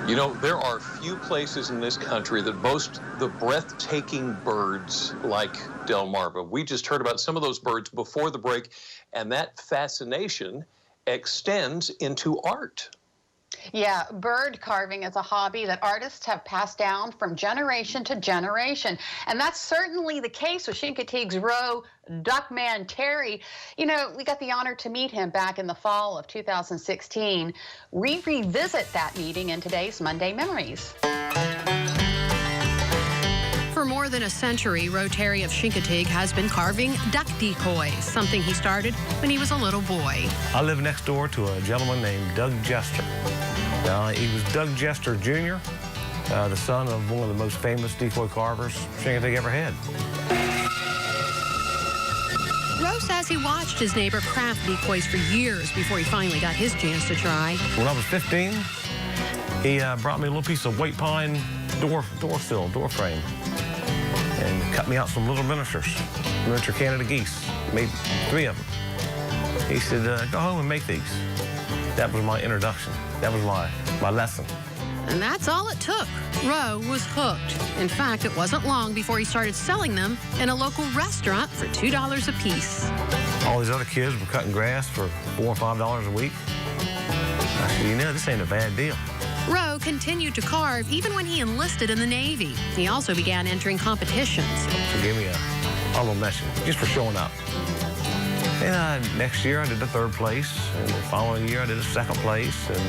You know, there are few places in this country that boast the breathtaking birds like Delmarva. We just heard about some of those birds before the break, and that fascination extends into art. Yeah, bird carving is a hobby that artists have passed down from generation to generation. And that's certainly the case with Chincoteague's Roe Duckman Terry. You know, we got the honor to meet him back in the fall of 2016. We revisit that meeting in today's Monday Memories. For more than a century, Roe Terry of Chincoteague has been carving duck decoys, something he started when he was a little boy. I live next door to a gentleman named Doug Jester. He was Doug Jester Jr., the son of one of the most famous decoy carvers Chincoteague ever had. Roe says he watched his neighbor craft decoys for years before he finally got his chance to try. When I was 15, he brought me a little piece of white pine door frame, and cut me out some little miniatures, miniature Canada geese. Made 3 of them. He said, go home and make these. That was my introduction. That was my lesson. And that's all it took. Roe was hooked. In fact, it wasn't long before he started selling them in a local restaurant for $2 a piece. All these other kids were cutting grass for $4 or $5 a week. I said, you know, this ain't a bad deal. Roe continued to carve even when he enlisted in the Navy. He also began entering competitions. So gave me a little mention just for showing up. And next year I did the 3rd place, and the following year I did a 2nd place, and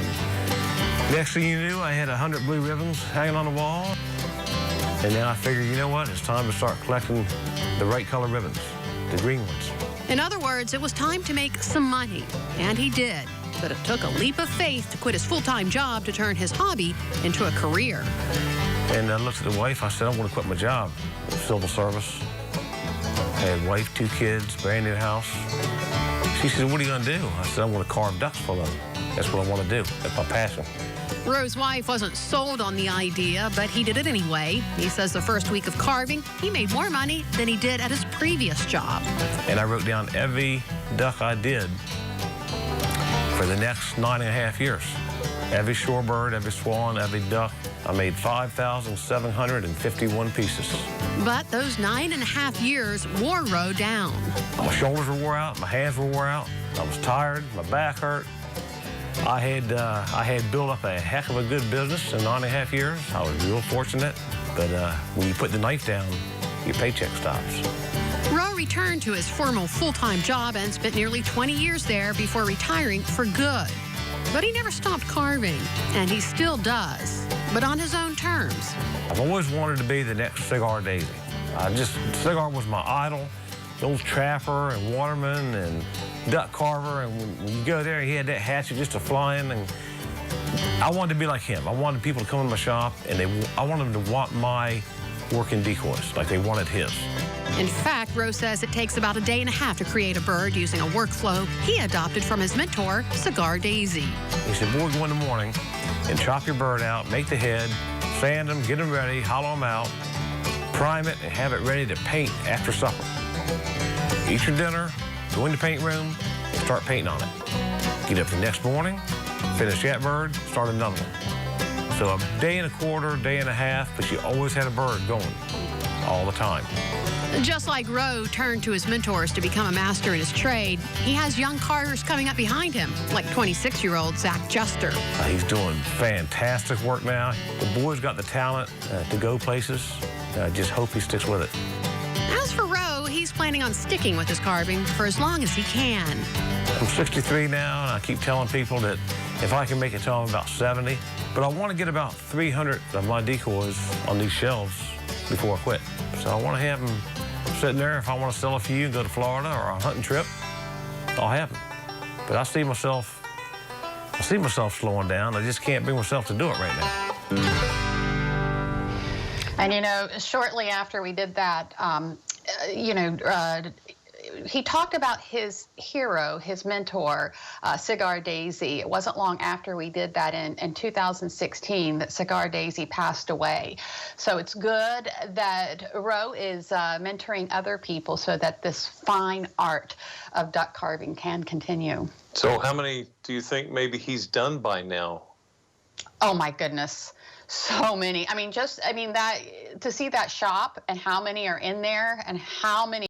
next thing you knew I had 100 blue ribbons hanging on the wall. And then I figured, you know what, it's time to start collecting the right color ribbons, the green ones. In other words, it was time to make some money, and he did. But it took a leap of faith to quit his full-time job to turn his hobby into a career. And I looked at the wife, I said, I want to quit my job, civil service. I had a wife, 2 kids, brand new house. She said, what are you going to do? I said, I want to carve ducks for them. That's what I want to do. That's my passion. Roe's wife wasn't sold on the idea, but he did it anyway. He says the first week of carving, he made more money than he did at his previous job. And I wrote down every duck I did for the next 9.5 years. Every shorebird, every swan, every duck. I made 5,751 pieces. But those 9.5 years wore Roe down. My shoulders were wore out, my hands were wore out. I was tired, my back hurt. I had built up a heck of a good business in 9.5 years. I was real fortunate, but when you put the knife down, your paycheck stops. Roe returned to his formal full-time job and spent nearly 20 years there before retiring for good. But he never stopped carving, and he still does, but on his own terms. I've always wanted to be the next Cigar Daisy. Cigar was my idol. The old trapper and waterman and duck carver, and when you go there, he had that hatchet just a flying, and I wanted to be like him. I wanted people to come in my shop, and I wanted them to want my work in decoys like they wanted his. In fact, Roe says it takes about a day and a half to create a bird using a workflow he adopted from his mentor, Cigar Daisy. He said, boy, go in the morning and chop your bird out, make the head, sand them, get them ready, hollow them out, prime it, and have it ready to paint after supper. Eat your dinner, go in the paint room, and start painting on it. Get up the next morning, finish that bird, start another one. So a day and a quarter, day and a half, but you always had a bird going all the time. Just like Roe turned to his mentors to become a master in his trade, he has young carvers coming up behind him, like 26-year-old Zach Juster. He's doing fantastic work now. The boy's got the talent to go places. I just hope he sticks with it. As for Roe, he's planning on sticking with his carving for as long as he can. I'm 63 now, and I keep telling people that if I can make it till I'm about 70, but I want to get about 300 of my decoys on these shelves before I quit. So I want to have them sitting there. If I want to sell a few and go to Florida or a hunting trip, I'll have them. But I see myself slowing down. I just can't bring myself to do it right now. And, you know, shortly after we did that, he talked about his hero, his mentor, Cigar Daisy. It wasn't long after we did that in 2016 that Cigar Daisy passed away. So it's good that Roe is mentoring other people so that this fine art of duck carving can continue. So how many do you think maybe he's done by now? Oh my goodness. So many. I mean, that to see that shop and how many are in there and how many